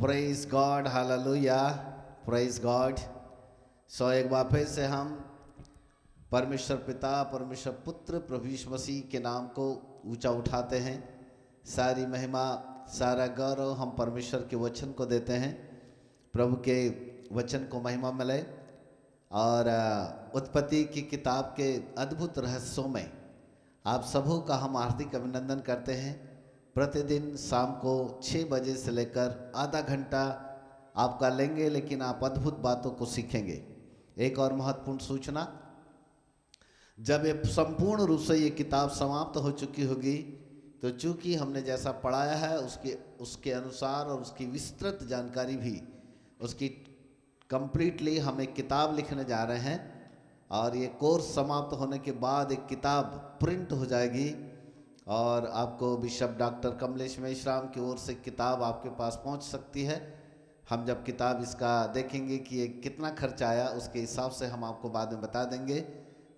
Praise God, hallelujah, praise God. So एक बार फिर से हम परमेश्वर पिता, परमेश्वर पुत्र, प्रभु यीशु मसीह के नाम को ऊंचा उठाते हैं। सारी महिमा, सारा गौरव हम परमेश्वर के वचन को देते हैं। प्रभु के वचन को महिमा मिले। और उत्पत्ति की किताब के अद्भुत रहस्यों में आप सबों का हम हार्दिक अभिनंदन करते हैं। प्रतिदिन शाम को 6 बजे से लेकर आधा घंटा आपका लेंगे, लेकिन आप अद्भुत बातों को सीखेंगे। एक और महत्वपूर्ण सूचना, जब ये संपूर्ण रूप से ये किताब समाप्त हो चुकी होगी तो चूँकि हमने जैसा पढ़ाया है उसके अनुसार और उसकी विस्तृत जानकारी भी, उसकी कंप्लीटली हम एक किताब लिखने जा रहे हैं। और ये कोर्स समाप्त होने के बाद एक किताब प्रिंट हो जाएगी और आपको बिशप डॉक्टर कमलेश मेश्राम की ओर से किताब आपके पास पहुंच सकती है। हम जब किताब इसका देखेंगे कि ये कितना खर्चा आया, उसके हिसाब से हम आपको बाद में बता देंगे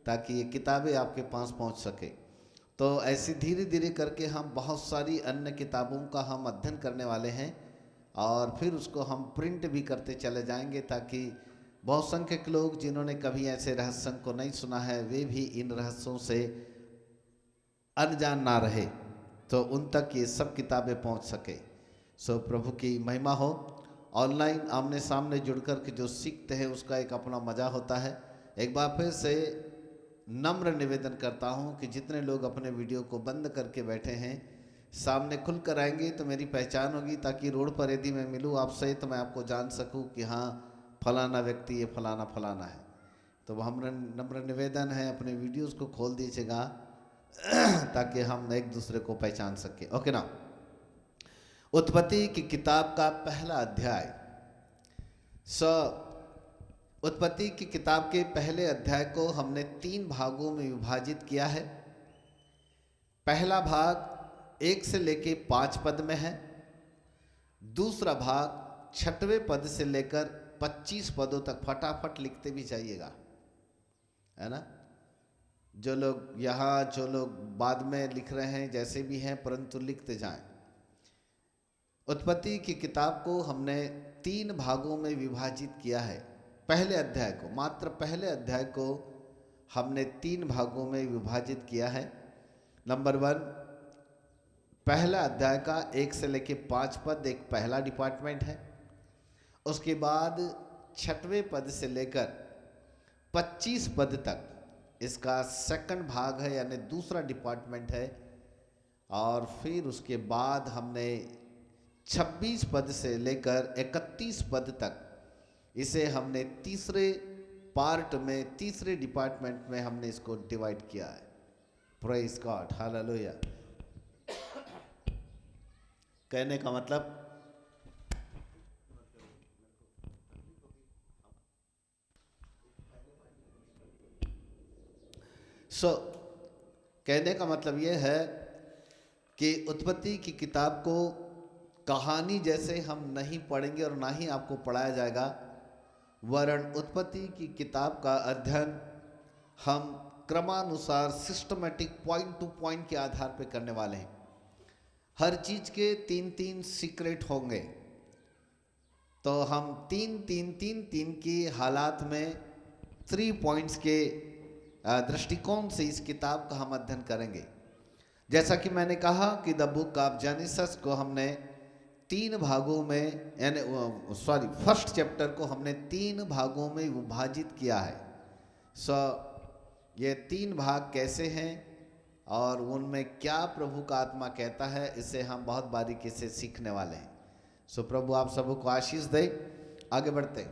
ताकि ये किताबें आपके पास पहुंच सके। तो ऐसे धीरे धीरे करके हम बहुत सारी अन्य किताबों का हम अध्ययन करने वाले हैं और फिर उसको हम प्रिंट भी करते चले जाएंगे, ताकि बहुत संख्यक लोग जिन्होंने कभी ऐसे रहस्यों को नहीं सुना है वे भी इन रहस्यों से अनजान ना रहे, तो उन तक ये सब किताबें पहुंच सके। सो प्रभु की महिमा हो। ऑनलाइन आमने सामने जुड़ कर के जो सीखते हैं उसका एक अपना मज़ा होता है। एक बार फिर से नम्र निवेदन करता हूँ कि जितने लोग अपने वीडियो को बंद करके बैठे हैं, सामने खुल कर आएंगे तो मेरी पहचान होगी, ताकि रोड पर यदि मैं मिलूँ आपसे तो मैं आपको जान सकूँ कि हाँ फलाना व्यक्ति ये फलाना फलाना है। तो हमारा नम्र निवेदन है, अपने वीडियोस को खोल दीजिएगा ताकि हम एक दूसरे को पहचान सके। ओके ना। उत्पत्ति की किताब का पहला अध्याय। उत्पत्ति की किताब के पहले अध्याय को हमने 3 भागों में विभाजित किया है। पहला भाग 1 से लेके 5 पद में है। दूसरा भाग 6वें पद से लेकर 25 पदों तक। फटाफट लिखते भी जाइएगा, है ना। जो लोग यहाँ, जो लोग बाद में लिख रहे हैं, जैसे भी हैं, परंतु लिखते जाएं। उत्पत्ति की किताब को हमने 3 भागों में विभाजित किया है। पहले अध्याय को, मात्र पहले अध्याय को हमने 3 भागों में विभाजित किया है। नंबर 1, पहला अध्याय का 1 से लेके 5 पद एक पहला डिपार्टमेंट है। उसके बाद 6वें पद से लेकर 25 पद तक इसका सेकंड भाग है, यानी दूसरा डिपार्टमेंट है। और फिर उसके बाद हमने 26 पद से लेकर 31 पद तक इसे हमने तीसरे पार्ट में, तीसरे डिपार्टमेंट में हमने इसको डिवाइड किया है। Praise God, hallelujah. कहने का मतलब, कहने का मतलब यह है कि उत्पत्ति की किताब को कहानी जैसे हम नहीं पढ़ेंगे और ना ही आपको पढ़ाया जाएगा, वरन उत्पत्ति की किताब का अध्ययन हम क्रमानुसार सिस्टमेटिक पॉइंट टू पॉइंट के आधार पर करने वाले हैं। हर चीज के 3-3 सीक्रेट होंगे, तो हम 3-3-3-3 की हालात में 3 पॉइंट्स के दृष्टिकोण से इस किताब का हम अध्ययन करेंगे। जैसा कि मैंने कहा कि द बुक ऑफ जेनेसिस को हमने 3 भागों में, यानी फर्स्ट चैप्टर को हमने 3 भागों में विभाजित किया है। ये 3 भाग कैसे हैं और उनमें क्या प्रभु का आत्मा कहता है, इसे हम बहुत बारीकी से सीखने वाले हैं। प्रभु आप सबको आशीष दे। आगे बढ़ते।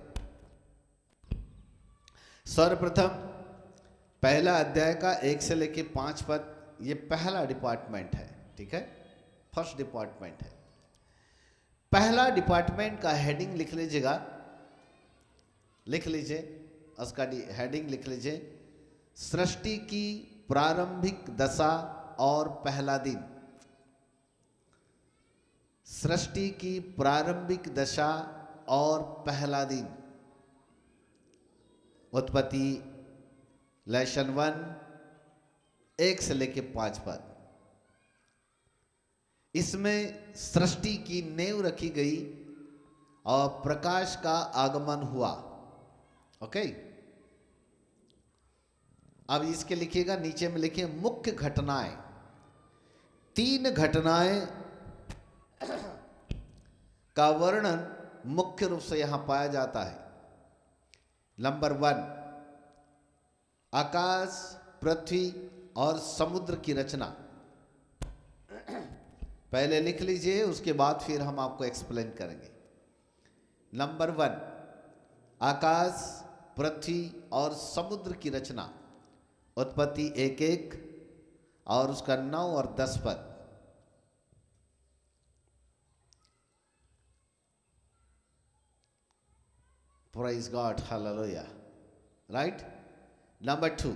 सर्वप्रथम पहला अध्याय का 1 से लेके 5 पद, ये पहला डिपार्टमेंट है, ठीक है, फर्स्ट डिपार्टमेंट है। पहला डिपार्टमेंट का हेडिंग लिख लीजिएगा, लिख लीजिए, उसका हेडिंग लिख लीजिए, सृष्टि की प्रारंभिक दशा और पहला दिन। सृष्टि की प्रारंभिक दशा और पहला दिन। उत्पत्ति लेसन 1 1 से लेके 5 पद। इसमें सृष्टि की नींव रखी गई और प्रकाश का आगमन हुआ। ओके, अब इसके लिखिएगा, नीचे में लिखिए मुख्य घटनाएं। 3 घटनाएं का वर्णन मुख्य रूप से यहां पाया जाता है। नंबर 1, आकाश, पृथ्वी और समुद्र की रचना। पहले लिख लीजिए, उसके बाद फिर हम आपको एक्सप्लेन करेंगे। नंबर 1, आकाश, पृथ्वी और समुद्र की रचना। उत्पत्ति 1:1 और उसका 9 और 10 पद। Praise God, hallelujah, right? Number 2,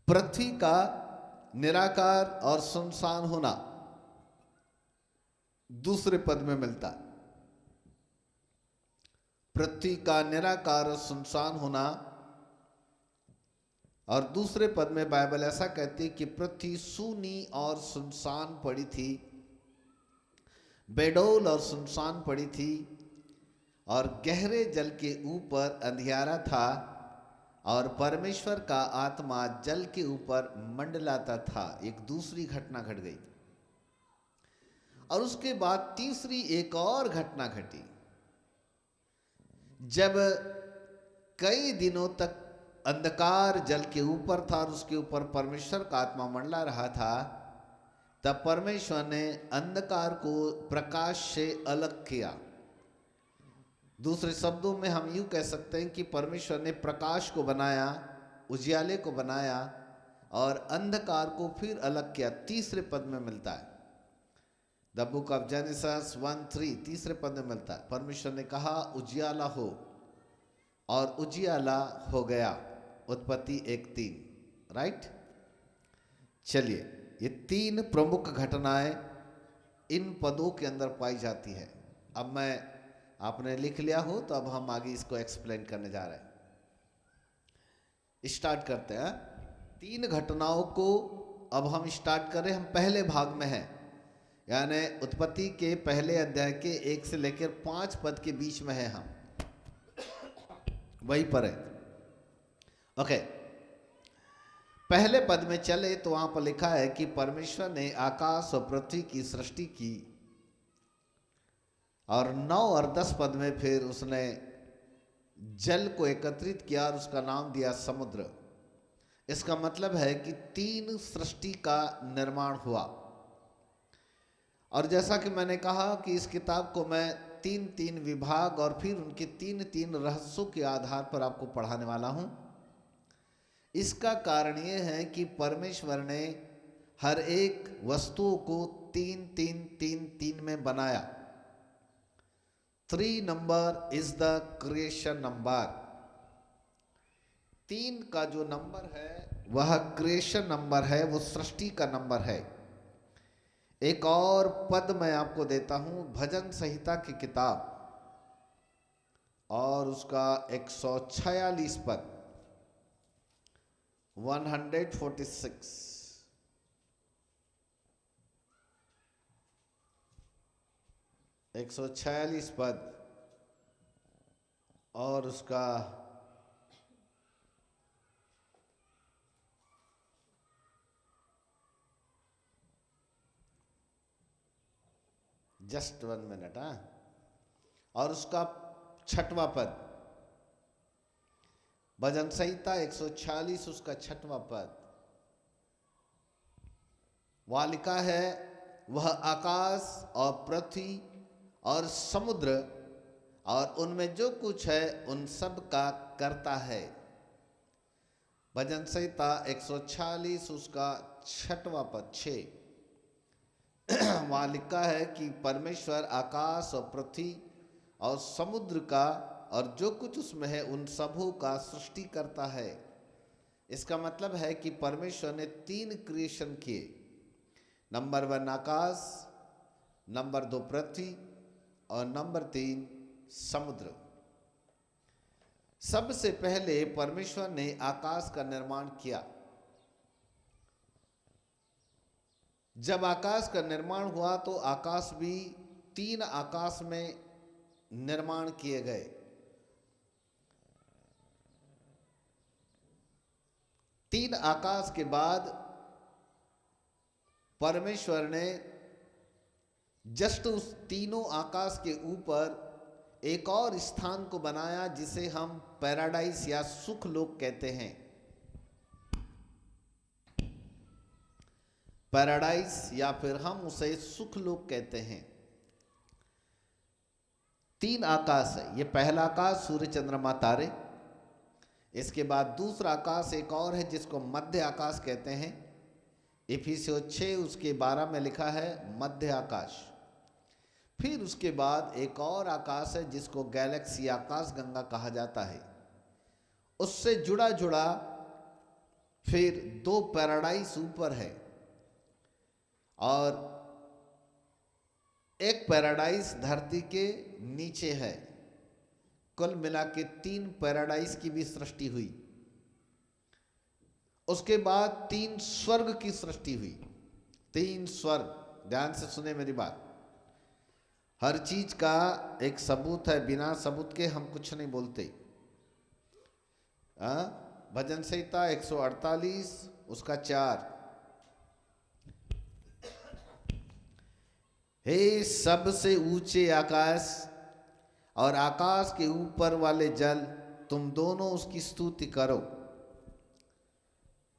पृथ्वी का निराकार और सुनसान होना दूसरे पद में मिलता है। पृथ्वी का निराकार और सुनसान होना, और दूसरे पद में बाइबल ऐसा कहती है कि पृथ्वी सूनी और सुनसान पड़ी थी, बेडौल और सुनसान पड़ी थी, और गहरे जल के ऊपर अंधियारा था, और परमेश्वर का आत्मा जल के ऊपर मंडलाता था। एक दूसरी घटना घट गई, और उसके बाद तीसरी एक और घटना घटी। जब कई दिनों तक अंधकार जल के ऊपर था और उसके ऊपर परमेश्वर का आत्मा मंडला रहा था, तब परमेश्वर ने अंधकार को प्रकाश से अलग किया। दूसरे शब्दों में हम यूं कह सकते हैं कि परमेश्वर ने प्रकाश को बनाया, उजियाले को बनाया, और अंधकार को फिर अलग किया। तीसरे पद में मिलता है, द बुक ऑफ जेनेसिस 1:3, तीसरे पद में मिलता है। परमेश्वर ने कहा उजियाला हो, और उजियाला हो गया। उत्पत्ति 1:3, राइट। चलिए, ये 3 प्रमुख घटनाएं इन पदों के अंदर पाई जाती है। अब मैं, आपने लिख लिया हो तो अब हम आगे इसको एक्सप्लेन करने जा रहे हैं। स्टार्ट करते हैं। 3 घटनाओं को अब हम स्टार्ट करें। हम पहले भाग में हैं, यानी उत्पत्ति के पहले अध्याय के 1 से लेकर 5 पद के बीच में है। हम वहीं पर है। ओके, पहले पद में चले तो वहां पर लिखा है कि परमेश्वर ने आकाश और पृथ्वी की सृष्टि की, और 9 और 10 पद में फिर उसने जल को एकत्रित किया और उसका नाम दिया समुद्र। इसका मतलब है कि 3 सृष्टि का निर्माण हुआ। और जैसा कि मैंने कहा कि इस किताब को मैं 3-3 विभाग और फिर उनके 3-3 रहस्यों के आधार पर आपको पढ़ाने वाला हूं। इसका कारण यह है कि परमेश्वर ने हर एक वस्तु को 3-3-3-3 में बनाया। 3 number is the creation number. 3 का जो नंबर है वह क्रिएशन नंबर है, वो सृष्टि का नंबर है। एक और पद मैं आपको देता हूं, भजन संहिता की किताब और उसका 146 पद, 146, 146 पद और उसका 1 मिनट, और उसका 6वां पद, भजन संहिता 146 उसका 6वां पद, वहां लिखा है, वह आकाश और पृथ्वी और समुद्र और उनमें जो कुछ है उन सब का करता है। भजन संहिता 146 उसका 6वां पद 6, वहां लिखा है कि परमेश्वर आकाश और पृथ्वी और समुद्र का और जो कुछ उसमें है उन सबों का सृष्टि करता है। इसका मतलब है कि परमेश्वर ने 3 क्रिएशन किए। नंबर 1 आकाश, नंबर 2 पृथ्वी और नंबर 3 समुद्र। सबसे पहले परमेश्वर ने आकाश का निर्माण किया। जब आकाश का निर्माण हुआ तो आकाश भी 3 आकाश में निर्माण किए गए। तीन आकाश के बाद परमेश्वर ने जस्ट उस तीनों आकाश के ऊपर एक और स्थान को बनाया जिसे हम पैराडाइज या सुख लोक कहते हैं। पैराडाइज या फिर हम उसे सुख लोक कहते हैं। तीन आकाश है। ये पहला आकाश सूर्य चंद्रमा तारे, इसके बाद दूसरा आकाश एक और है जिसको मध्य आकाश कहते हैं। इफिसियों 6 उसके 12 में लिखा है मध्य आकाश। फिर उसके बाद एक और आकाश है जिसको गैलेक्सी आकाश गंगा कहा जाता है। उससे जुड़ा जुड़ा फिर 2 पैराडाइस ऊपर है और एक पैराडाइस धरती के नीचे है। कुल मिला के 3 पैराडाइस की भी सृष्टि हुई। उसके बाद 3 स्वर्ग की सृष्टि हुई। 3 स्वर्ग, ध्यान से सुने मेरी बात। हर चीज का एक सबूत है, बिना सबूत के हम कुछ नहीं बोलते। भजन संहिता 148 उसका 4, हे सबसे ऊंचे आकाश और आकाश के ऊपर वाले जल, तुम दोनों उसकी स्तुति करो।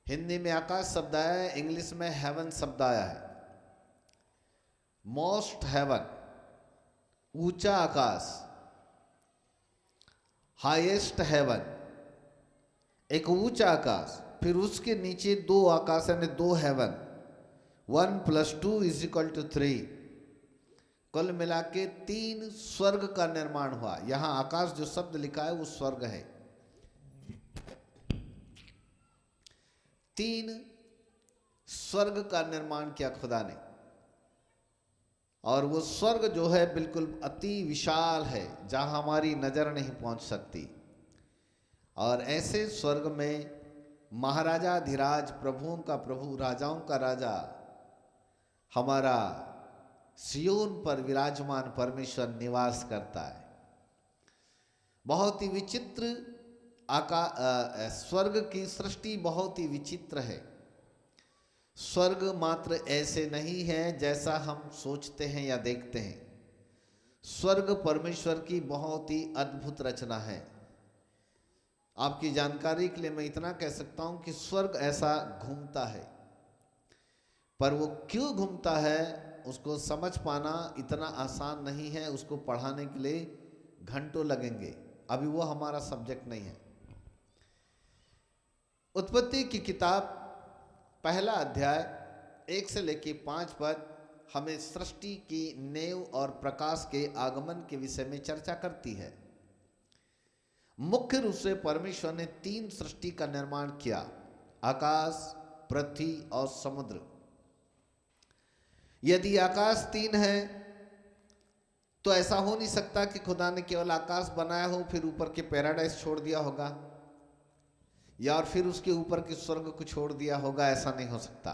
हिंदी में आकाश शब्द आया है, इंग्लिश में हेवन शब्द आया है। मोस्ट हेवन, ऊंचा आकाश, हाईएस्ट हेवन, एक ऊंचा आकाश। फिर उसके नीचे 2 आकाश यानी 2 हेवन। 1 + 2 = 3। कुल मिला के 3 स्वर्ग का निर्माण हुआ। यहां आकाश जो शब्द लिखा है वो स्वर्ग है। 3 स्वर्ग का निर्माण किया खुदा ने, और वो स्वर्ग जो है बिल्कुल अति विशाल है, जहां हमारी नजर नहीं पहुंच सकती। और ऐसे स्वर्ग में महाराजाधिराज, प्रभुओं का प्रभु, राजाओं का राजा, हमारा सियोन पर विराजमान परमेश्वर निवास करता है। बहुत ही विचित्र स्वर्ग की सृष्टि बहुत ही विचित्र है। स्वर्ग मात्र ऐसे नहीं है जैसा हम सोचते हैं या देखते हैं। स्वर्ग परमेश्वर की बहुत ही अद्भुत रचना है। आपकी जानकारी के लिए मैं इतना कह सकता हूं कि स्वर्ग ऐसा घूमता है, पर वो क्यों घूमता है उसको समझ पाना इतना आसान नहीं है। उसको पढ़ाने के लिए घंटों लगेंगे, अभी वो हमारा सब्जेक्ट नहीं है। उत्पत्ति की किताब पहला अध्याय 1 से लेकर 5 पद हमें सृष्टि की नेव और प्रकाश के आगमन के विषय में चर्चा करती है। मुख्य रूप से परमेश्वर ने 3 सृष्टि का निर्माण किया, आकाश, पृथ्वी और समुद्र। यदि आकाश 3 है तो ऐसा हो नहीं सकता कि खुदा ने केवल आकाश बनाया हो फिर ऊपर के पैराडाइस छोड़ दिया होगा, या और फिर उसके ऊपर के स्वर्ग को छोड़ दिया होगा। ऐसा नहीं हो सकता।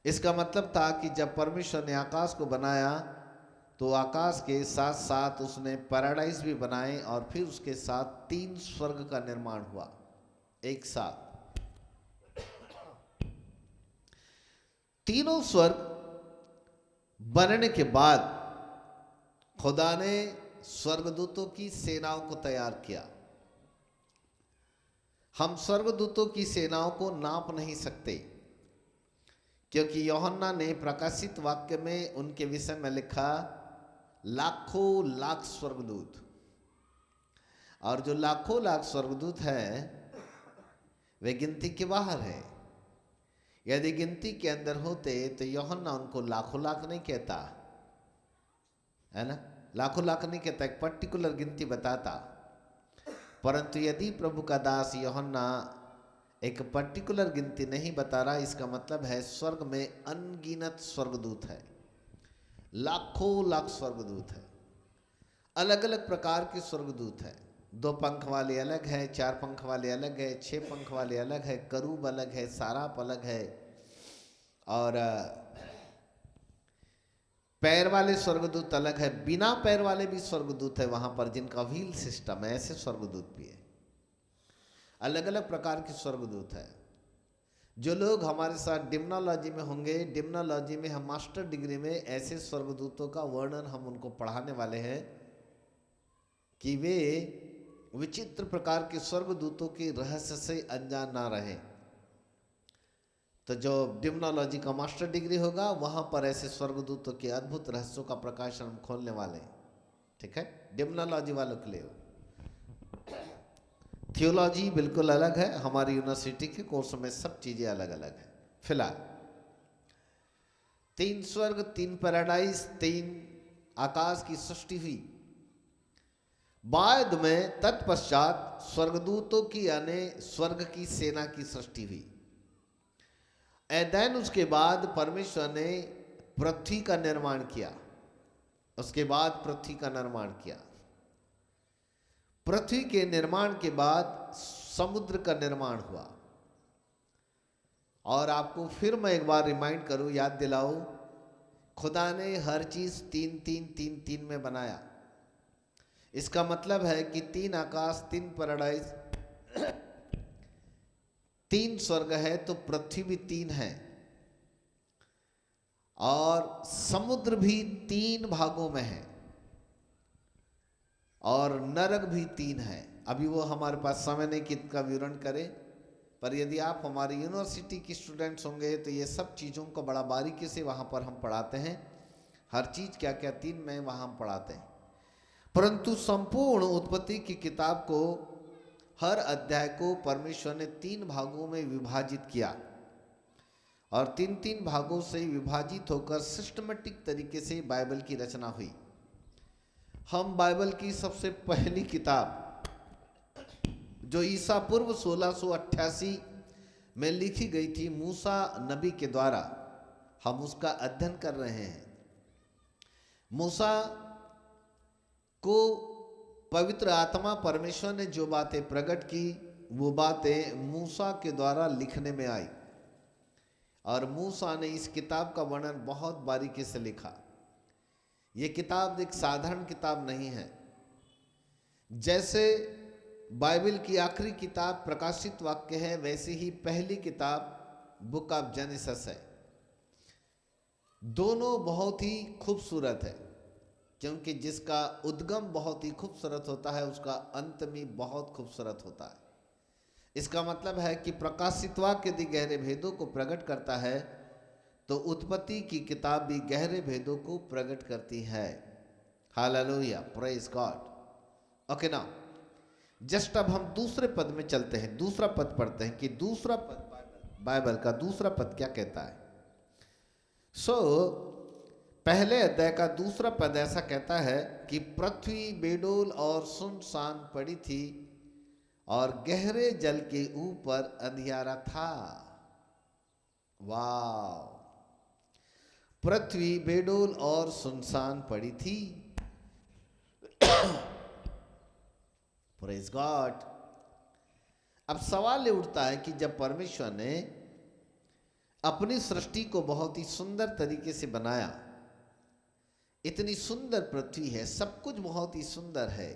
इसका मतलब था कि जब परमेश्वर ने आकाश को बनाया तो आकाश के साथ साथ उसने पैराडाइस भी बनाए, और फिर उसके साथ 3 स्वर्ग का निर्माण हुआ एक साथ। तीनों स्वर्ग बनने के बाद खुदा ने स्वर्गदूतों की सेनाओं को तैयार किया। हम स्वर्गदूतों की सेनाओं को नाप नहीं सकते, क्योंकि यूहन्ना ने प्रकाशित वाक्य में उनके विषय में लिखा लाखों लाख स्वर्गदूत। और जो लाखों लाख स्वर्गदूत हैं वे गिनती के बाहर है। यदि गिनती के अंदर होते तो यूहन्ना उनको लाखों लाख नहीं कहता, है ना, लाखों लाख नहीं कहता, एक पर्टिकुलर गिनती बताता। परंतु यदि प्रभु का दास यूहन्ना एक पर्टिकुलर गिनती नहीं बता रहा, इसका मतलब है स्वर्ग में अनगिनत स्वर्गदूत है, लाखों लाख स्वर्गदूत है। अलग अलग प्रकार के स्वर्गदूत है। 2 पंख वाले अलग है, 4 पंख वाले अलग है, 6 पंख वाले अलग है, करूब अलग है, साराप अलग है, और पैर वाले स्वर्गदूत अलग है, बिना पैर वाले भी स्वर्गदूत है वहां पर, जिनका व्हील सिस्टम है, ऐसे स्वर्गदूत भी है। अलग अलग प्रकार के स्वर्गदूत है। जो लोग हमारे साथ डिम्नोलॉजी में होंगे, डिम्नोलॉजी में हम मास्टर डिग्री में ऐसे स्वर्गदूतों का वर्णन हम उनको पढ़ाने वाले हैं कि वे विचित्र प्रकार के स्वर्गदूतों के रहस्य से अनजान ना रहे। तो जो डिम्नोलॉजी का मास्टर डिग्री होगा वहां पर ऐसे स्वर्गदूतों के अद्भुत रहस्यों का प्रकाशन हम खोलने वाले हैं। ठीक है, डिम्नोलॉजी वालों के लिए हो। थियोलॉजी बिल्कुल अलग है, हमारी यूनिवर्सिटी के कोर्स में सब चीजें अलग अलग है। फिलहाल 3 स्वर्ग, 3 पैराडाइज, 3 आकाश की सृष्टि हुई। बाद में तत्पश्चात स्वर्गदूतों की यानी स्वर्ग की सेना की सृष्टि हुई। एदेन उसके बाद परमेश्वर ने पृथ्वी का निर्माण किया। उसके बाद पृथ्वी का निर्माण किया। पृथ्वी के निर्माण के बाद समुद्र का निर्माण हुआ। और आपको फिर मैं एक बार रिमाइंड करूं, याद दिलाऊं, खुदा ने हर चीज 3-3-3-3 में बनाया। इसका मतलब है कि 3 आकाश, 3 पैराडाइज, 3 स्वर्ग है, तो पृथ्वी भी 3 है और समुद्र भी 3 भागों में है और नरक भी 3 है। अभी वो हमारे पास समय नहीं कि इनका विवरण करें, पर यदि आप हमारी यूनिवर्सिटी की स्टूडेंट्स होंगे तो ये सब चीज़ों को बड़ा बारीकी से वहाँ पर हम पढ़ाते हैं। हर चीज़ क्या क्या 3 में वहाँ हम पढ़ाते हैं। परंतु संपूर्ण उत्पत्ति की किताब को, हर अध्याय को परमेश्वर ने 3 भागों में विभाजित किया और 3-3 भागों से विभाजित होकर सिस्टमेटिक तरीके से बाइबल की रचना हुई। हम बाइबल की सबसे पहली किताब जो ईसा पूर्व 1688 में लिखी गई थी मूसा नबी के द्वारा, हम उसका अध्ययन कर रहे हैं। मूसा को पवित्र आत्मा परमेश्वर ने जो बातें प्रकट की, वो बातें मूसा के द्वारा लिखने में आई और मूसा ने इस किताब का वर्णन बहुत बारीकी से लिखा। ये किताब एक साधारण किताब नहीं है। जैसे बाइबल की आखिरी किताब प्रकाशित वाक्य है, वैसे ही पहली किताब बुक ऑफ जेनेसिस है। दोनों बहुत ही खूबसूरत है, क्योंकि जिसका उद्गम बहुत ही खूबसूरत होता है उसका अंत भी बहुत खूबसूरत होता है। इसका मतलब है कि प्रकाशित वाक्य यदि गहरे भेदों को प्रकट करता है तो उत्पत्ति की किताब भी गहरे भेदों को प्रकट करती है। Hallelujah, praise God. ओके ना, जस्ट अब हम दूसरे पद में चलते हैं, दूसरा पद पढ़ते हैं कि दूसरा पद बाइबल का दूसरा पद क्या कहता है। पहले अध्याय का दूसरा पद ऐसा कहता है कि पृथ्वी बेडोल और सुनसान पड़ी थी और गहरे जल के ऊपर अंधियारा था। वाह, पृथ्वी बेडोल और सुनसान पड़ी थी। Praise God. अब सवाल ये उठता है कि जब परमेश्वर ने अपनी सृष्टि को बहुत ही सुंदर तरीके से बनाया, इतनी सुंदर पृथ्वी है, सब कुछ बहुत ही सुंदर है,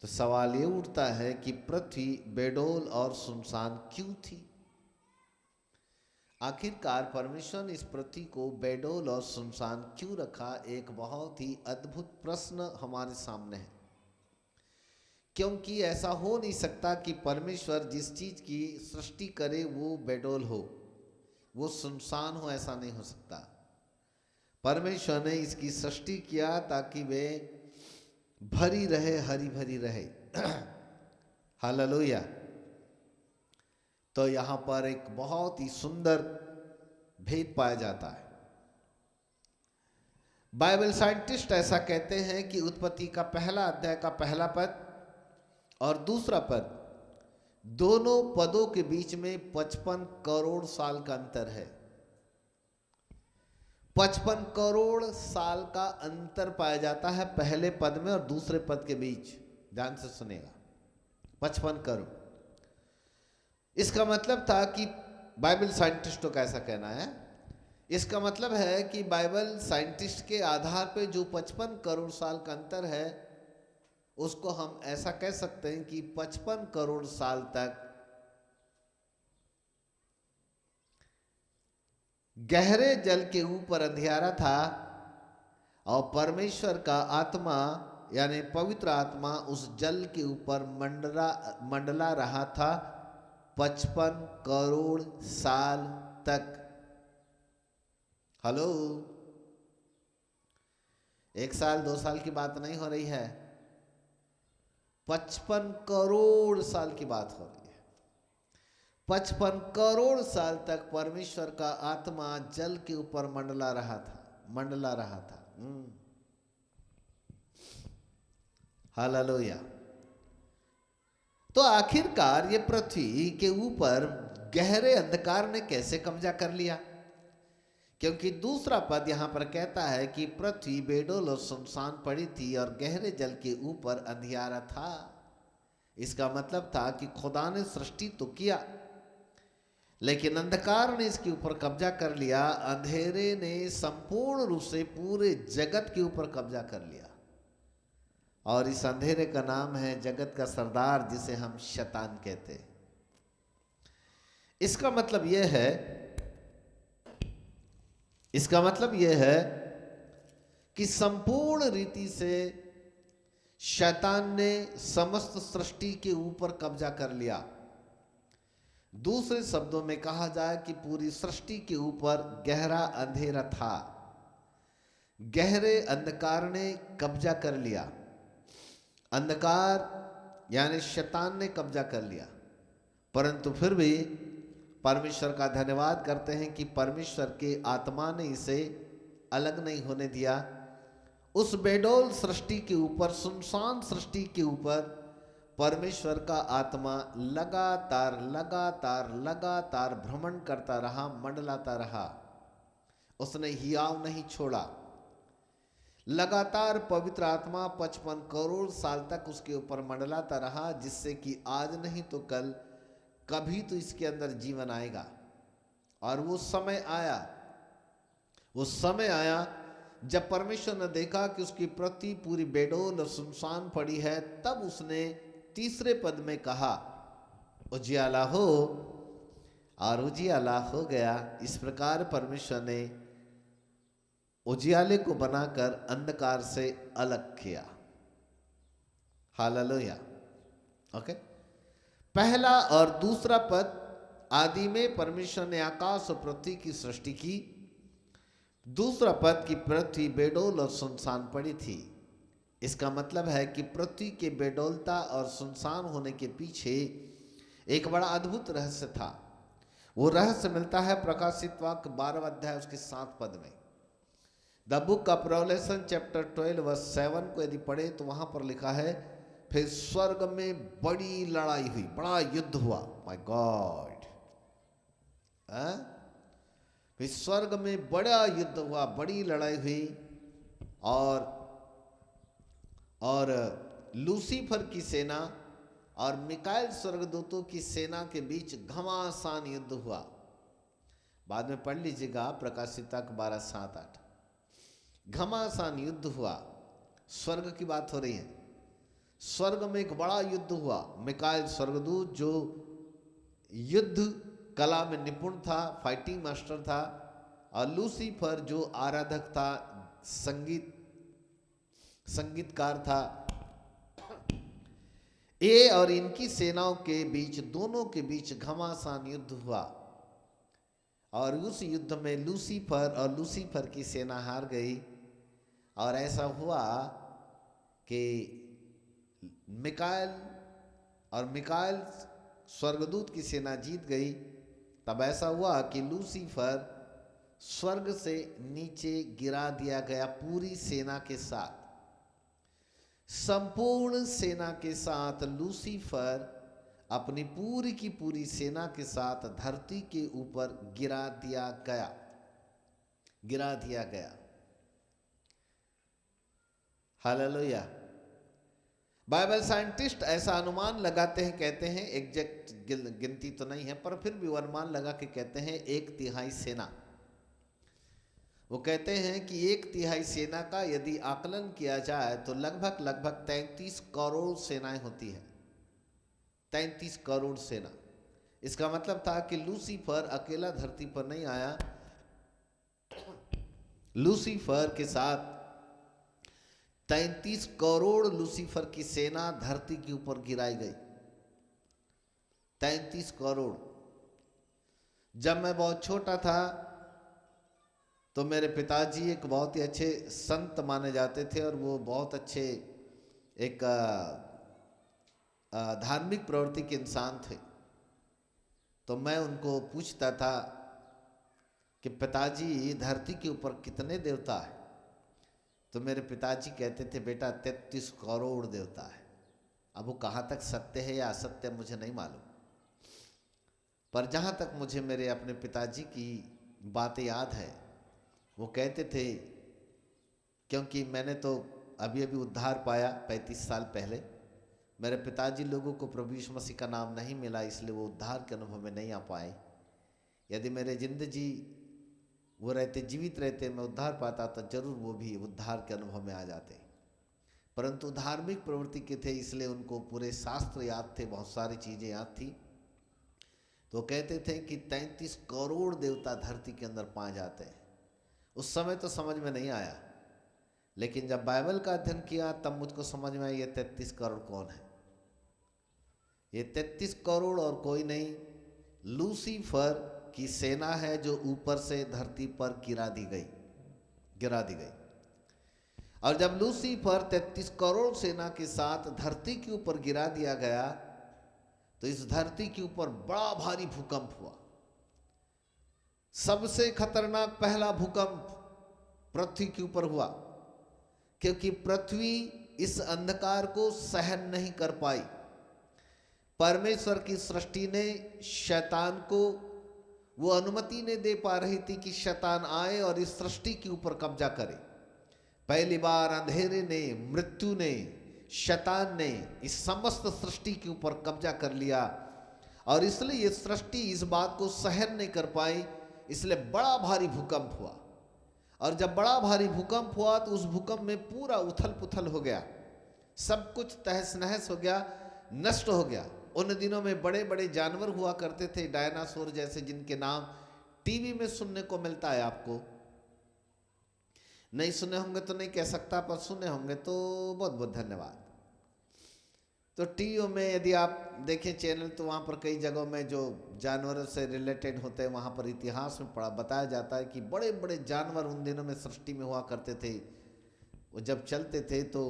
तो सवाल ये उठता है कि पृथ्वी बेडोल और सुनसान क्यों थी। आखिरकार परमेश्वर ने इस पृथ्वी को बेडोल और सुनसान क्यों रखा, एक बहुत ही अद्भुत प्रश्न हमारे सामने है। क्योंकि ऐसा हो नहीं सकता कि परमेश्वर जिस चीज की सृष्टि करे वो बेडोल हो, वो सुनसान हो, ऐसा नहीं हो सकता। परमेश्वर ने इसकी सृष्टि किया ताकि वे भरी रहे, हरी भरी रहे। हालेलुया। तो यहां पर एक बहुत ही सुंदर भेद पाया जाता है। बाइबल साइंटिस्ट ऐसा कहते हैं कि उत्पत्ति का पहला अध्याय का पहला पद और दूसरा पद, दोनों पदों के बीच में 55 करोड़ साल का अंतर है। 55 करोड़ साल का अंतर पाया जाता है पहले पद में और दूसरे पद के बीच। ध्यान से सुनेगा, 55 करोड़। इसका मतलब था कि बाइबल साइंटिस्टों का ऐसा कहना है, इसका मतलब है कि बाइबल साइंटिस्ट के आधार पे जो 55 करोड़ साल का अंतर है, उसको हम ऐसा कह सकते हैं कि 55 करोड़ साल तक गहरे जल के ऊपर अंधियारा था और परमेश्वर का आत्मा यानी पवित्र आत्मा उस जल के ऊपर मंडला रहा था 55 करोड़ साल तक। हेलो, 1 साल 2 साल की बात नहीं हो रही है, 55 करोड़ साल की बात हो रही है। 55 करोड़ साल तक परमेश्वर का आत्मा जल के ऊपर मंडला रहा था। हालेलुया। तो आखिरकार ये पृथ्वी के ऊपर गहरे अंधकार ने कैसे कब्जा कर लिया? क्योंकि दूसरा पद यहां पर कहता है कि पृथ्वी बेडोल और सुनसान पड़ी थी और गहरे जल के ऊपर अंधियारा था। इसका मतलब था कि खुदा ने सृष्टि तो किया, लेकिन अंधकार ने इसके ऊपर कब्जा कर लिया। अंधेरे ने संपूर्ण रूप से पूरे जगत के ऊपर कब्जा कर लिया, और इस अंधेरे का नाम है जगत का सरदार, जिसे हम शैतान कहते हैं। इसका मतलब यह है कि संपूर्ण रीति से शैतान ने समस्त सृष्टि के ऊपर कब्जा कर लिया। दूसरे शब्दों में कहा जाए कि पूरी सृष्टि के ऊपर गहरा अंधेरा था, गहरे अंधकार ने कब्जा कर लिया। अंधकार यानी शैतान ने कब्जा कर लिया, परंतु फिर भी परमेश्वर का धन्यवाद करते हैं कि परमेश्वर के आत्मा ने इसे अलग नहीं होने दिया। उस बेडौल सृष्टि के ऊपर, सुनसान सृष्टि के ऊपर परमेश्वर का आत्मा लगातार भ्रमण करता रहा, मंडलाता रहा। उसने हियाव नहीं छोड़ा। लगातार पवित्र आत्मा 55 करोड़ साल तक उसके ऊपर मंडलाता रहा, जिससे कि आज नहीं तो कल कभी तो इसके अंदर जीवन आएगा। और वो समय आया जब परमेश्वर ने देखा कि उसकी पृथ्वी पूरी बेडौल और सुनसान पड़ी है, तब उसने तीसरे पद में कहा उजियाला हो, और उजियाला हो गया। इस प्रकार परमेश्वर ने उजियाले को बनाकर अंधकार से अलग किया। हालेलुया। ओके, पहला और दूसरा पद, आदि में परमेश्वर ने आकाश और पृथ्वी की सृष्टि की। दूसरा पद की पृथ्वी बेडौल और सुनसान पड़ी थी। इसका मतलब है कि पृथ्वी के बेडौलता और सुनसान होने के पीछे एक बड़ा अद्भुत रहस्य था। वो रहस्य मिलता है प्रकाशित वाक्य 12 अध्याय उसके 7 पद में। The book of Revelation chapter 12 verse 7 को यदि पढ़े तो वहां पर लिखा है, फिर स्वर्ग में बड़ी लड़ाई हुई, बड़ा युद्ध हुआ। माय गॉड, फिर स्वर्ग में बड़ा युद्ध हुआ, बड़ी लड़ाई हुई, और लूसीफर की सेना और मिकाएल स्वर्गदूतों की सेना के बीच घमासान युद्ध हुआ। बाद में पढ़ लीजिएगा प्रकाशिता 12:7-8। घमासान युद्ध हुआ, स्वर्ग की बात हो रही है। स्वर्ग में एक बड़ा युद्ध हुआ। मिकाएल स्वर्गदूत जो युद्ध कला में निपुण था, फाइटिंग मास्टर था, और लूसीफर जो आराधक था, संगीतकार था, ये और इनकी सेनाओं के बीच, दोनों के बीच घमासान युद्ध हुआ। और उस युद्ध में लूसीफर की सेना हार गई। और ऐसा हुआ कि मिकाएल स्वर्गदूत की सेना जीत गई। तब ऐसा हुआ कि लूसीफर स्वर्ग से नीचे गिरा दिया गया पूरी सेना के साथ। संपूर्ण सेना के साथ लूसीफर अपनी पूरी की पूरी सेना के साथ धरती के ऊपर गिरा दिया गया। हालेलुया। बाइबल साइंटिस्ट ऐसा अनुमान लगाते हैं, कहते हैं, एग्जैक्ट गिनती तो नहीं है, पर फिर भी अनुमान लगा के कहते हैं 1/3 सेना वो कहते हैं कि 1/3 सेना का यदि आकलन किया जाए तो लगभग 33 करोड़ सेनाएं होती हैं। 33 करोड़ सेना। इसका मतलब था कि लूसीफर अकेला धरती पर नहीं आया, लूसीफर के साथ 33 करोड़ लूसीफर की सेना धरती के ऊपर गिराई गई। 33 करोड़। जब मैं बहुत छोटा था तो मेरे पिताजी एक बहुत ही अच्छे संत माने जाते थे और वो बहुत अच्छे एक धार्मिक प्रवृत्ति के इंसान थे। तो मैं उनको पूछता था कि पिताजी धरती के ऊपर कितने देवता है? तो मेरे पिताजी कहते थे बेटा 33 करोड़ देवता है। अब वो कहाँ तक सत्य है या असत्य मुझे नहीं मालूम, पर जहाँ तक मुझे मेरे अपने पिताजी की बातें याद है, वो कहते थे, क्योंकि मैंने तो अभी अभी उद्धार पाया 35 साल पहले, मेरे पिताजी लोगों को प्रभु यीशु मसीह का नाम नहीं मिला, इसलिए वो उद्धार के अनुभव में नहीं आ पाए। यदि मेरे जिंदगी वो रहते, जीवित रहते, मैं उद्धार पाता तो जरूर वो भी उद्धार के अनुभव में आ जाते। परंतु धार्मिक प्रवृत्ति के थे, इसलिए उनको पूरे शास्त्र याद थे, बहुत सारी चीज़ें याद थी। तो कहते थे कि 33 करोड़ देवता धरती के अंदर पाए जाते हैं। उस समय तो समझ में नहीं आया, लेकिन जब बाइबल का अध्ययन किया तब मुझको समझ में आया ये 33 करोड़ कौन है। ये 33 करोड़ और कोई नहीं, लूसीफर की सेना है जो ऊपर से धरती पर गिरा दी गई। और जब लूसीफर 33 करोड़ सेना के साथ धरती के ऊपर गिरा दिया गया तो इस धरती के ऊपर बड़ा भारी भूकंप हुआ। सबसे खतरनाक पहला भूकंप पृथ्वी के ऊपर हुआ, क्योंकि पृथ्वी इस अंधकार को सहन नहीं कर पाई। परमेश्वर की सृष्टि ने शैतान को वो अनुमति नहीं दे पा रही थी कि शैतान आए और इस सृष्टि के ऊपर कब्जा करे। पहली बार अंधेरे ने, मृत्यु ने, शैतान ने इस समस्त सृष्टि के ऊपर कब्जा कर लिया और इसलिए ये सृष्टि इस बात को सहन नहीं कर पाई, इसलिए बड़ा भारी भूकंप हुआ। और जब बड़ा भारी भूकंप हुआ तो उस भूकंप में पूरा उथल पुथल हो गया, सब कुछ तहस नहस हो गया, नष्ट हो गया। उन दिनों में बड़े बड़े जानवर हुआ करते थे, डायनासोर जैसे, जिनके नाम टीवी में सुनने को मिलता है। आपको नहीं सुने होंगे तो नहीं कह सकता, पर सुने होंगे तो बहुत बहुत धन्यवाद। तो टीवी में यदि आप देखें चैनल तो वहाँ पर कई जगहों में जो जानवरों से रिलेटेड होते हैं, वहाँ पर इतिहास में बताया जाता है कि बड़े बड़े जानवर उन दिनों में सृष्टि में हुआ करते थे। वो जब चलते थे तो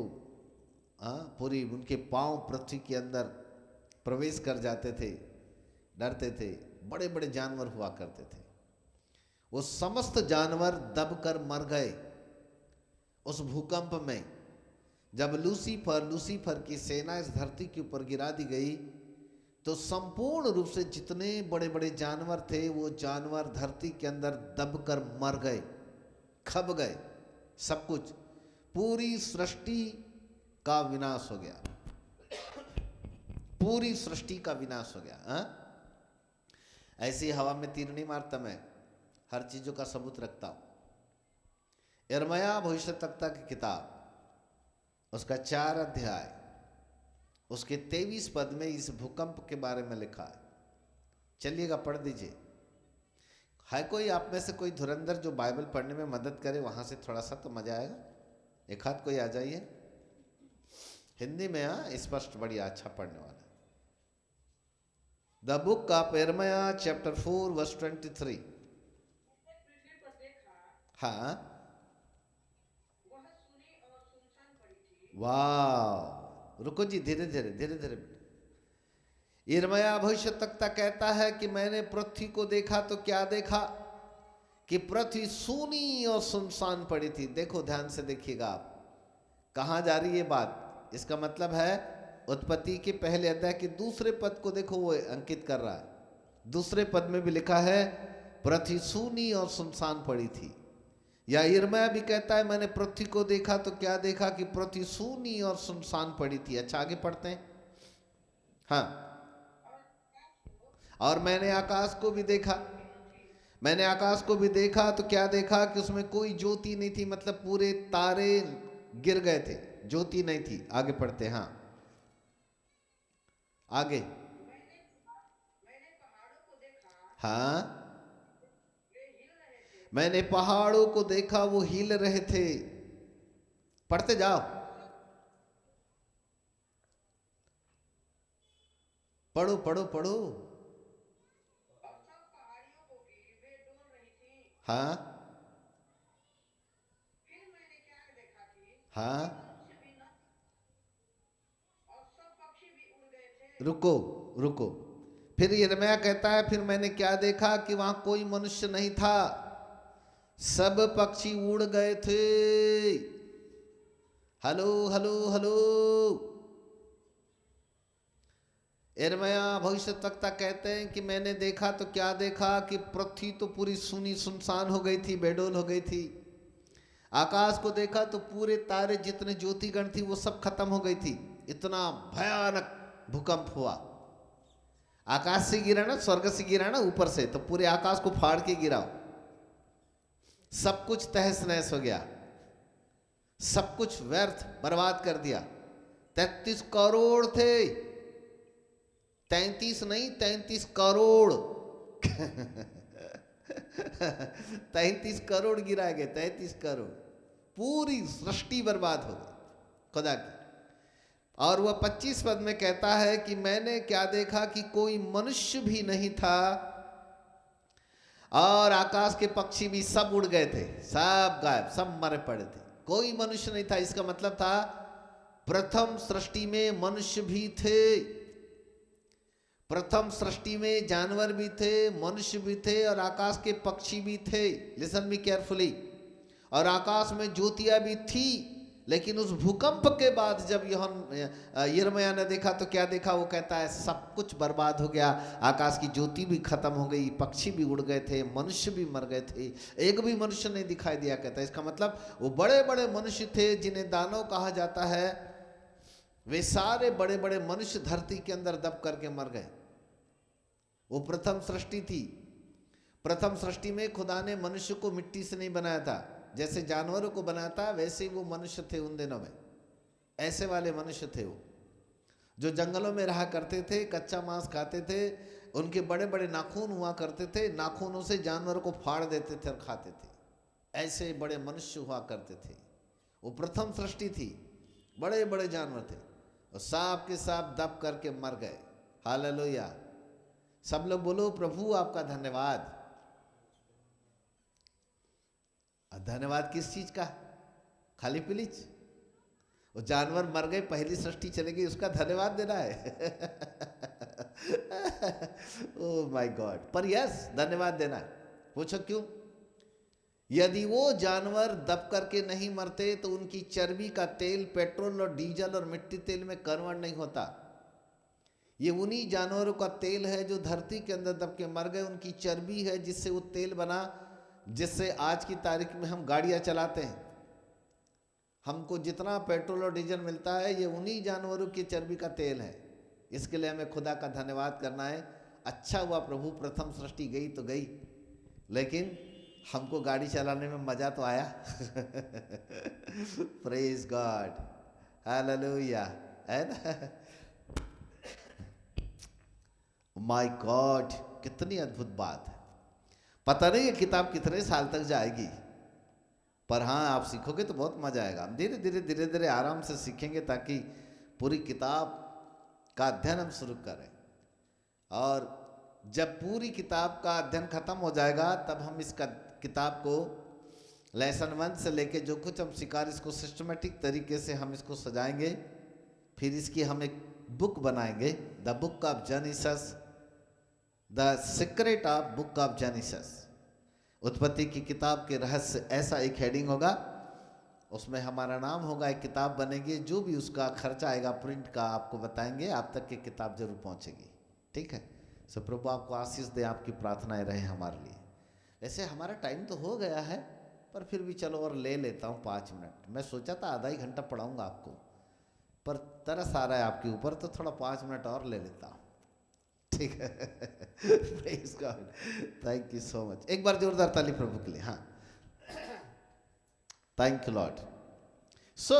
पूरी उनके पांव पृथ्वी के अंदर प्रवेश कर जाते थे, डरते थे। बड़े बड़े जानवर हुआ करते थे। वो समस्त जानवर दबकर मर गए उस भूकंप में। जब लूसीफर की सेना इस धरती के ऊपर गिरा दी गई तो संपूर्ण रूप से जितने बड़े बड़े जानवर थे वो जानवर धरती के अंदर दबकर मर गए, खप गए, सब कुछ, पूरी सृष्टि का विनाश हो गया। पूरी सृष्टि का विनाश हो गया। ऐसी हवा में तीर नहीं मारता, मैं हर चीजों का सबूत रखता हूं। यिर्मयाह भविष्यद्वक्ता की किताब, उसका 4 अध्याय, उसके 23 पद में इस भूकंप के बारे में लिखा है। चलिएगा पढ़ दीजिए। है कोई आप में से कोई धुरंधर जो बाइबल पढ़ने में मदद करे, वहां से थोड़ा सा तो मजा आएगा। एक हाथ कोई आ जाइए। हिंदी में स्पष्ट, बढ़िया, अच्छा पढ़ने वाला। द बुक ऑफ यिर्मयाह चैप्टर 4 वर्स 23। हाँ, वाह, रुको जी, धीरे धीरे। यिर्मयाह भविष्यद्वक्ता कहता है कि मैंने पृथ्वी को देखा तो क्या देखा कि पृथ्वी सूनी और सुनसान पड़ी थी। देखो, ध्यान से देखिएगा आप, कहाँ जा रही है बात। इसका मतलब है उत्पत्ति के पहले अध्याय के दूसरे पद को देखो, वो अंकित कर रहा है। दूसरे पद में भी लिखा है पृथ्वी सूनी और सुनसान पड़ी थी। या यिर्मयाह भी कहता है मैंने पृथ्वी को देखा तो क्या देखा कि पृथ्वी सूनी और सुनसान पड़ी थी। अच्छा, आगे पढ़ते हैं। हाँ, और मैंने आकाश को भी देखा, मैंने आकाश को भी देखा तो क्या देखा कि उसमें कोई ज्योति नहीं थी, मतलब पूरे तारे गिर गए थे, ज्योति नहीं थी। आगे पढ़ते, हाँ आगे। हाँ, मैंने पहाड़ों को देखा, वो हिल रहे थे। पढ़ते जाओ, पढ़ो पढ़ो पढ़ो। हाँ हाँ, रुको रुको, फिर यिर्मयाह कहता है फिर मैंने क्या देखा कि वहां कोई मनुष्य नहीं था, सब पक्षी उड़ गए थे। Hello hello hello. यिर्मयाह भविष्यद्वक्ता कहते हैं कि मैंने देखा तो क्या देखा कि पृथ्वी तो पूरी सुनी सुनसान हो गई थी, बेडोल हो गई थी। आकाश को देखा तो पूरे तारे जितने ज्योतिगण थी वो सब खत्म हो गई थी। इतना भयानक भूकंप हुआ। आकाश से गिरा ना, स्वर्ग से गिरा ना ऊपर से, तो पूरे आकाश को फाड़ के गिरा, सब कुछ तहस नहस हो गया, सब कुछ व्यर्थ बर्बाद कर दिया। 33 करोड़ थे, 33 नहीं 33 करोड़ 33 करोड़ गिरा गए, 33 करोड़, पूरी सृष्टि बर्बाद हो गई खुदा की। और वह 25 पद में कहता है कि मैंने क्या देखा कि कोई मनुष्य भी नहीं था, और आकाश के पक्षी भी सब उड़ गए थे, सब गायब, सब मरे पड़े थे, कोई मनुष्य नहीं था। इसका मतलब था प्रथम सृष्टि में मनुष्य भी थे, प्रथम सृष्टि में जानवर भी थे, मनुष्य भी थे, और आकाश के पक्षी भी थे। Listen me carefully. और आकाश में ज्योतियां भी थी। लेकिन उस भूकंप के बाद जब यिर्मयाह ने देखा तो क्या देखा, वो कहता है सब कुछ बर्बाद हो गया, आकाश की ज्योति भी खत्म हो गई, पक्षी भी उड़ गए थे, मनुष्य भी मर गए थे, एक भी मनुष्य नहीं दिखाई दिया। कहता है इसका मतलब वो बड़े बड़े मनुष्य थे जिन्हें दानव कहा जाता है, वे सारे बड़े बड़े मनुष्य धरती के अंदर दब करके मर गए। वो प्रथम सृष्टि थी। प्रथम सृष्टि में खुदा ने मनुष्य को मिट्टी से नहीं बनाया था, जैसे जानवरों को बनाया था वैसे ही वो मनुष्य थे उन दिनों में। ऐसे वाले मनुष्य थे वो, जो जंगलों में रहा करते थे, कच्चा मांस खाते थे, उनके बड़े बड़े नाखून हुआ करते थे, नाखूनों से जानवरों को फाड़ देते थे और खाते थे। ऐसे बड़े मनुष्य हुआ करते थे। वो प्रथम सृष्टि थी, बड़े बड़े जानवर थे, और सांप के सांप दब करके मर गए। हालेलुया। सब लोग बोलो प्रभु आपका धन्यवाद। धन्यवाद किस चीज का? खाली पिलीच? वो जानवर मर गए, पहली सृष्टि चली गई, उसका धन्यवाद देना है? Oh my God. पर यस, धन्यवाद देना है। पूछो क्यों? यदि वो जानवर दब करके नहीं मरते तो उनकी चर्बी का तेल पेट्रोल और डीजल और मिट्टी तेल में कन्वर्ट नहीं होता। ये उन्हीं जानवरों का तेल है जो धरती के अंदर दब के मर गए, उनकी चर्बी है जिससे वो तेल बना, जिससे आज की तारीख में हम गाड़ियां चलाते हैं। हमको जितना पेट्रोल और डीजल मिलता है ये उन्हीं जानवरों की चर्बी का तेल है। इसके लिए हमें खुदा का धन्यवाद करना है। अच्छा हुआ प्रभु, प्रथम सृष्टि गई तो गई, लेकिन हमको गाड़ी चलाने में मजा तो आया। प्रेज गॉड, हालेलुया, है ना? माय गॉड, कितनी अद्भुत बात है। पता नहीं ये किताब कितने साल तक जाएगी, पर हाँ आप सीखोगे तो बहुत मजा आएगा। हम धीरे धीरे धीरे धीरे आराम से सीखेंगे ताकि पूरी किताब का अध्ययन हम शुरू करें, और जब पूरी किताब का अध्ययन खत्म हो जाएगा तब हम इसका किताब को लेसन 1 से लेके जो कुछ हम सिखा इसको सिस्टमेटिक तरीके से हम इसको सजाएंगे। फिर इसकी हम एक बुक बनाएंगे, the book of genesis, the secret of book of genesis, उत्पत्ति की किताब के रहस्य, ऐसा एक हेडिंग होगा। उसमें हमारा नाम होगा, एक किताब बनेगी, जो भी उसका खर्चा आएगा प्रिंट का आपको बताएंगे, आप तक की किताब जरूर पहुंचेगी। ठीक है? सो प्रभु आपको आशीष दे, आपकी प्रार्थनाएं रहे हमारे लिए। वैसे हमारा टाइम तो हो गया है, पर फिर भी चलो और ले लेता हूँ 5 मिनट। मैं सोचा था आधा ही घंटा पढ़ाऊँगा आपको, पर तरस आ रहा है आपके ऊपर तो थोड़ा 5 मिनट और ले लेता हूँ। ठीक है। Praise God, thank you so much. एक बार जोरदार ताली प्रभु के लिए। हाँ, थैंक यू लॉर्ड। सो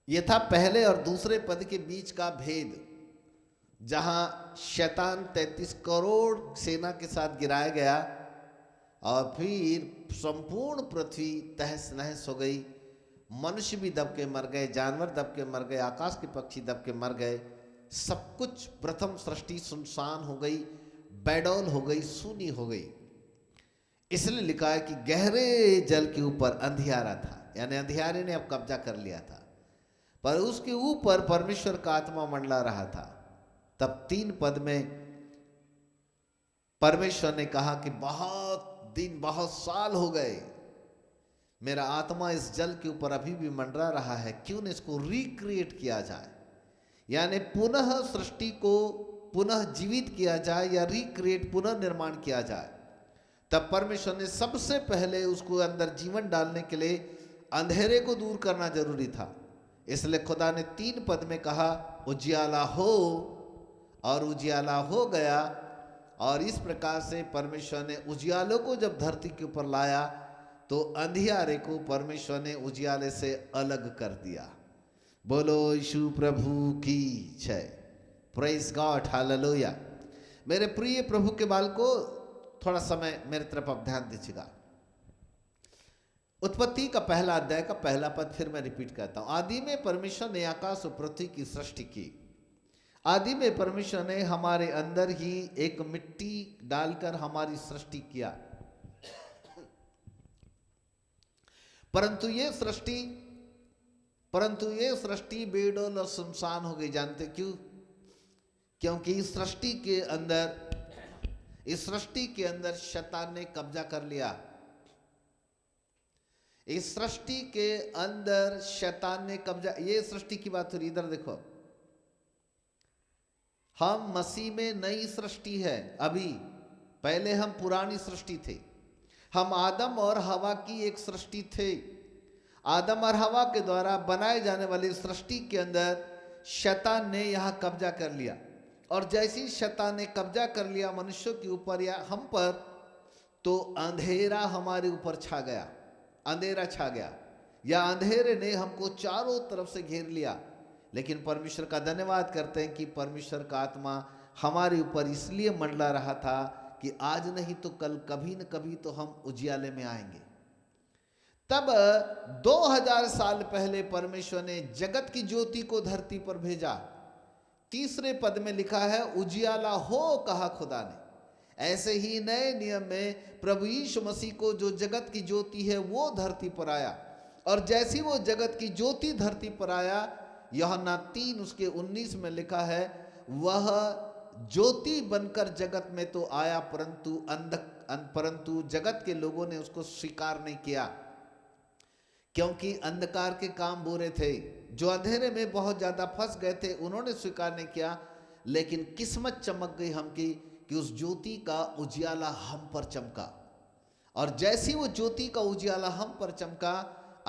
ये था पहले और दूसरे पद के बीच का भेद, जहां शैतान 33 करोड़ सेना के साथ गिराया गया और फिर संपूर्ण पृथ्वी तहस नहस हो गई। मनुष्य भी दब के मर गए, जानवर दब के मर गए, आकाश के पक्षी दब के मर गए। सब कुछ, प्रथम सृष्टि सुनसान हो गई, बेडौल हो गई, सूनी हो गई। इसलिए लिखा है कि गहरे जल के ऊपर अंधियारा था, यानी अंधियारे ने अब कब्जा कर लिया था, पर उसके ऊपर परमेश्वर का आत्मा मंडला रहा था। तब 3 पद में परमेश्वर ने कहा कि बहुत दिन, बहुत साल हो गए, मेरा आत्मा इस जल के ऊपर अभी भी मंडरा रहा है, क्यों न इसको रिक्रिएट किया जाए, यानी पुनः सृष्टि को पुनः जीवित किया जाए या रिक्रिएट, पुनः निर्माण किया जाए। तब परमेश्वर ने सबसे पहले उसको अंदर जीवन डालने के लिए अंधेरे को दूर करना जरूरी था। इसलिए खुदा ने 3 पद में कहा उजियाला हो, और उजियाला हो गया। और इस प्रकार से परमेश्वर ने उजियालों को जब धरती के ऊपर लाया तो अंधियारे को परमेश्वर ने उजियाले से अलग कर दिया। बोलो यीशु प्रभु की जय, प्रेज गॉड, हालेलुया। मेरे प्रिय प्रभु के बाल को थोड़ा समय मेरे तरफ आप ध्यान दीजिएगा। उत्पत्ति का पहला अध्याय का पहला पद फिर मैं रिपीट करता हूं। आदि में परमेश्वर ने आकाश और पृथ्वी की सृष्टि की। आदि में परमेश्वर ने हमारे अंदर ही एक मिट्टी डालकर हमारी सृष्टि किया, परंतु ये सृष्टि बेडौल और सुनसान हो गई। जानते क्यों? क्योंकि इस सृष्टि के अंदर शैतान ने कब्जा कर लिया। इस सृष्टि के अंदर शैतान ने कब्जा, ये सृष्टि की बात हो रही। इधर देखो, हम मसीह में नई सृष्टि है। अभी पहले हम पुरानी सृष्टि थे। हम आदम और हवा की एक सृष्टि थे। आदम और हवा के द्वारा बनाए जाने वाली सृष्टि के अंदर शैतान ने यहां कब्जा कर लिया, और जैसे ही शैतान ने कब्जा कर लिया मनुष्यों के ऊपर या हम पर, तो अंधेरा हमारे ऊपर छा गया, अंधेरा छा गया, या अंधेरे ने हमको चारों तरफ से घेर लिया। लेकिन परमेश्वर का धन्यवाद करते हैं कि परमेश्वर का आत्मा हमारे ऊपर इसलिए मंडला रहा था कि आज नहीं तो कल, कभी न कभी तो हम उजियाले में आएंगे। तब 2000 साल पहले परमेश्वर ने जगत की ज्योति को धरती पर भेजा। 3 पद में लिखा है उजियाला हो कहा खुदा ने। ऐसे ही नए नियम में प्रभु यीशु मसीह को, जो जगत की ज्योति है, वो धरती पर आया। और जैसी वो जगत की ज्योति धरती पर आया, यूहन्ना 3 उसके 19 में लिखा है, वह ज्योति बनकर जगत में तो आया, परंतु जगत के लोगों ने उसको स्वीकार नहीं किया, क्योंकि अंधकार के काम बुरे थे। जो अंधेरे में बहुत ज्यादा फंस गए थे, उन्होंने स्वीकार नहीं किया। लेकिन किस्मत चमक गई हम की कि उस ज्योति का उजियाला हम पर चमका, और जैसी वो ज्योति का उजियाला हम पर चमका,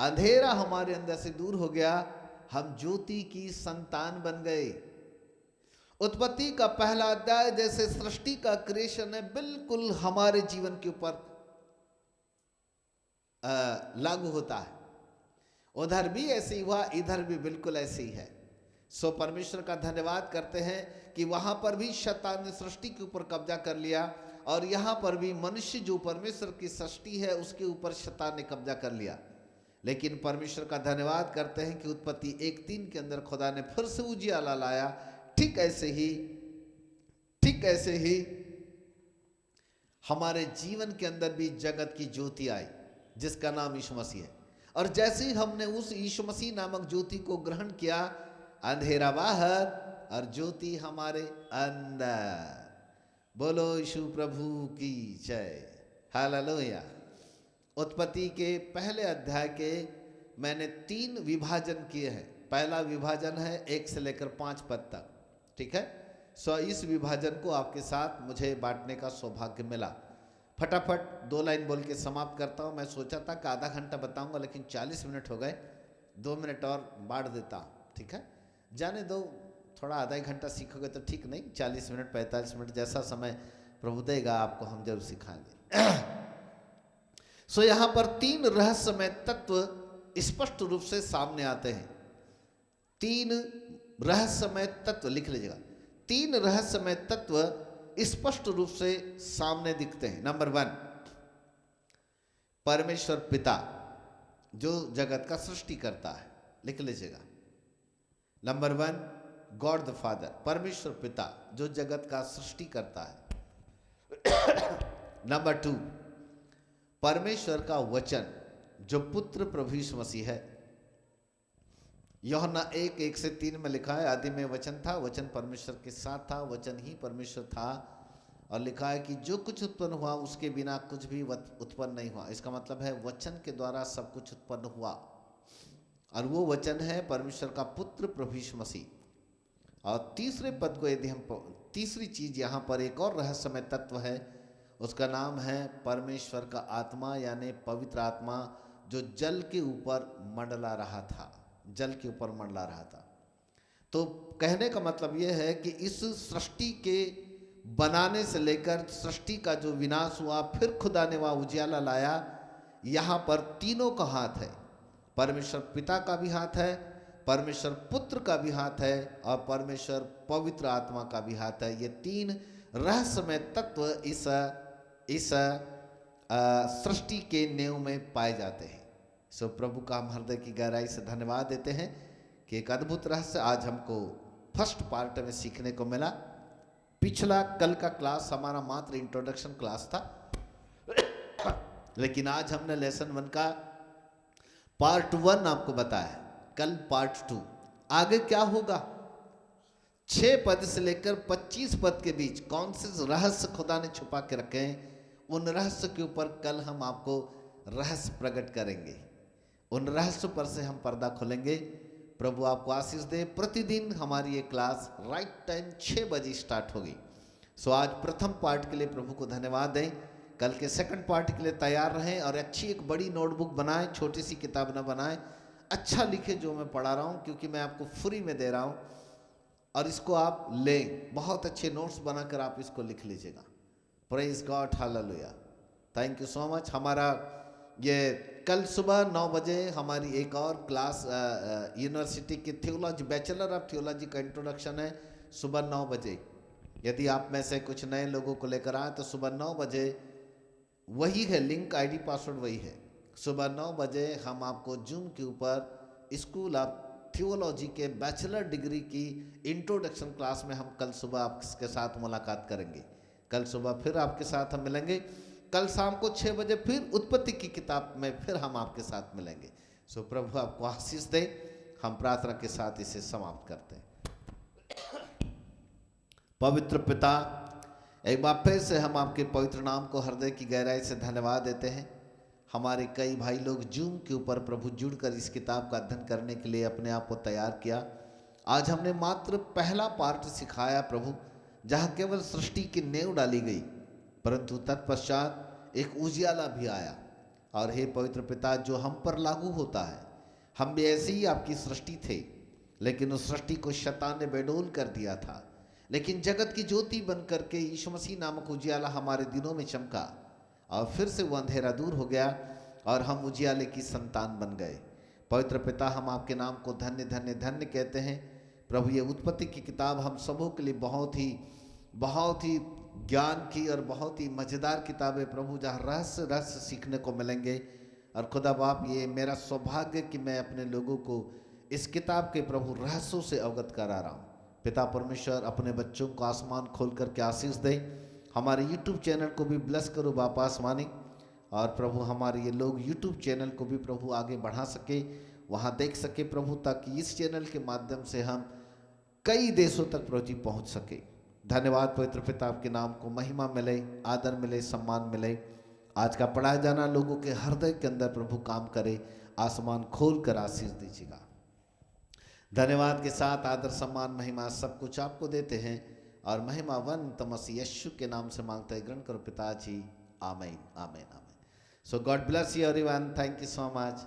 अंधेरा हमारे अंदर से दूर हो गया, हम ज्योति की संतान बन गए। उत्पत्ति का पहला अध्याय जैसे सृष्टि का क्रिएशन है, बिल्कुल हमारे जीवन के ऊपर लागू होता है। उधर भी ऐसे ही हुआ, इधर भी बिल्कुल ऐसे ही है। सो परमेश्वर का धन्यवाद करते हैं कि वहां पर भी शैतान ने सृष्टि के ऊपर कब्जा कर लिया, और यहां पर भी मनुष्य जो परमेश्वर की सृष्टि है उसके ऊपर शैतान ने कब्जा कर लिया। लेकिन परमेश्वर का धन्यवाद करते हैं कि उत्पत्ति 1:3 के अंदर खुदा ने फिर से उजियाला लाया। ठीक ऐसे ही हमारे जीवन के अंदर भी जगत की ज्योति आई, जिसका नाम यीशु मसीह है। और जैसे ही हमने उस यीशु मसीह नामक ज्योति को ग्रहण किया, अंधेरा बाहर और ज्योति हमारे अंदर। बोलो यीशु प्रभु की जय, हालेलुया। उत्पत्ति के पहले अध्याय के मैंने 3 विभाजन किए हैं। पहला विभाजन है 1 से लेकर 5 पद तक, ठीक है। सो इस विभाजन को आपके साथ मुझे बांटने का सौभाग्य मिला। फटाफट 2 लाइन बोल के समाप्त करता हूँ। मैं सोचा था कि आधा घंटा बताऊंगा, लेकिन 40 मिनट हो गए, 2 मिनट और बांट देता हूँ, ठीक है। जाने दो, थोड़ा आधा एक घंटा सीखोगे तो ठीक नहीं, 40 मिनट 45 मिनट जैसा समय प्रभु देगा आपको हम जरूर सिखाएंगे। सो यहाँ पर 3 रहस्यमय तत्व स्पष्ट रूप से सामने आते हैं। 3 रहस्यमय तत्व लिख लीजिएगा। 3 रहस्यमय तत्व स्पष्ट रूप से सामने दिखते हैं। नंबर 1, परमेश्वर पिता जो जगत का सृष्टि करता है, लिख लीजिएगा। नंबर 1, गॉड द फादर, परमेश्वर पिता जो जगत का सृष्टि करता है। नंबर 2, परमेश्वर का वचन जो पुत्र प्रभु यीशु मसीह है। यूहन्ना 1:1-3 में लिखा है, आदि में वचन था, वचन परमेश्वर के साथ था, वचन ही परमेश्वर था। और लिखा है कि जो कुछ उत्पन्न हुआ उसके बिना कुछ भी उत्पन्न नहीं हुआ। इसका मतलब है वचन के द्वारा सब कुछ उत्पन्न हुआ, और वो वचन है परमेश्वर का पुत्र प्रभु यीशु मसीह। और तीसरे पद को यदि हम, तीसरी चीज यहाँ पर एक और रहस्यमय तत्व है, उसका नाम है परमेश्वर का आत्मा, यानी पवित्र आत्मा जो जल के ऊपर मंडला रहा था, जल के ऊपर मंडला रहा था। तो कहने का मतलब यह है कि इस सृष्टि के बनाने से लेकर सृष्टि का जो विनाश हुआ, फिर खुदा ने वहाँ उजियाला लाया, यहाँ पर तीनों का हाथ है। परमेश्वर पिता का भी हाथ है, परमेश्वर पुत्र का भी हाथ है, और परमेश्वर पवित्र आत्मा का भी हाथ है। ये 3 रहस्यमय तत्व इस सृष्टि के नेव में पाए जाते हैं। सो प्रभु का हम हृदय की गहराई से धन्यवाद देते हैं कि एक अद्भुत रहस्य आज हमको फर्स्ट पार्ट में सीखने को मिला। पिछला कल का क्लास हमारा मात्र इंट्रोडक्शन क्लास था, लेकिन आज हमने लेसन 1 का पार्ट 1 आपको बताया, कल पार्ट 2। आगे क्या होगा, 6 पद से लेकर 25 पद के बीच कौन से रहस्य खुदा ने छुपा के रखे हैं, उन रहस्य के ऊपर कल हम आपको रहस्य प्रकट करेंगे। उन रहस्यों पर से हम पर्दा खोलेंगे। प्रभु आपको आशीष दे। प्रतिदिन हमारी ये क्लास राइट टाइम 6 बजे स्टार्ट होगी। सो आज प्रथम पार्ट के लिए प्रभु को धन्यवाद दें। कल के सेकंड पार्ट के लिए तैयार रहें और अच्छी एक बड़ी नोटबुक बनाएं, छोटी सी किताब ना बनाएं। अच्छा लिखे जो मैं पढ़ा रहा हूँ, क्योंकि मैं आपको फ्री में दे रहा हूँ, और इसको आप लें, बहुत अच्छे नोट्स बनाकर आप इसको लिख लीजिएगा। Praise God, hallelujah, thank you so much. हमारा ये कल सुबह 9 बजे हमारी एक और क्लास यूनिवर्सिटी की थियोलॉजी, बैचलर ऑफ थियोलॉजी का इंट्रोडक्शन है, सुबह 9 बजे। यदि आप में से कुछ नए लोगों को लेकर आए तो सुबह 9 बजे वही है, लिंक आईडी पासवर्ड वही है। सुबह 9 बजे हम आपको जूम के ऊपर स्कूल ऑफ थियोलॉजी के बैचलर डिग्री की इंट्रोडक्शन क्लास में हम कल सुबह आपके साथ मुलाकात करेंगे। कल सुबह फिर आपके साथ हम मिलेंगे। कल शाम को 6 बजे फिर उत्पत्ति की किताब में फिर हम आपके साथ मिलेंगे। सो प्रभु आपको आशीष दे। हम प्रार्थना के साथ इसे समाप्त करते हैं। पवित्र पिता, एक बार फिर से हम आपके पवित्र नाम को हृदय की गहराई से धन्यवाद देते हैं। हमारे कई भाई लोग जूम के ऊपर प्रभु जुड़कर इस किताब का अध्ययन करने के लिए अपने आप को तैयार किया। आज हमने मात्र पहला पार्ट सिखाया प्रभु, जहाँ केवल सृष्टि की नींव डाली गई, परंतु तत्पश्चात एक उजियाला भी आया। और हे पवित्र पिता, जो हम पर लागू होता है, हम भी ऐसे ही आपकी सृष्टि थे, लेकिन उस सृष्टि को शैतान ने बेडोल कर दिया था। लेकिन जगत की ज्योति बन करके यीशु मसीह नामक उजियाला हमारे दिनों में चमका, और फिर से वो अंधेरा दूर हो गया और हम उजियाले की संतान बन गए। पवित्र पिता, हम आपके नाम को धन्य धन्य धन्य कहते हैं प्रभु। ये उत्पत्ति की किताब हम सबों के लिए बहुत ही ज्ञान की और बहुत ही मज़ेदार किताब है प्रभु, जहाँ रहस्य सीखने को मिलेंगे। और खुदा बाप, ये मेरा सौभाग्य कि मैं अपने लोगों को इस किताब के प्रभु रहस्यों से अवगत करा रहा हूँ। पिता परमेश्वर, अपने बच्चों को आसमान खोल करके आशीष दें। हमारे YouTube चैनल को भी ब्लेस करो बापा आसमानी। और प्रभु, हमारे ये लोग YouTube चैनल को भी प्रभु आगे बढ़ा सके, वहाँ देख सके प्रभु, ताकि इस चैनल के माध्यम से हम कई देशों तक प्रभु जी पहुँच सके। धन्यवाद पवित्र पिता, आपके नाम को महिमा मिले, आदर मिले, सम्मान मिले। आज का पढ़ाया जाना लोगों के हृदय के अंदर प्रभु काम करे, आसमान खोल कर आशीष दीजिएगा। धन्यवाद के साथ आदर सम्मान महिमा सब कुछ आपको देते हैं, और महिमावंत मसीह यीशु के नाम से मांगते हैं, ग्रहण करो पिताजी, आमीन आमीन आमीन। So God bless you everyone, thank you so much.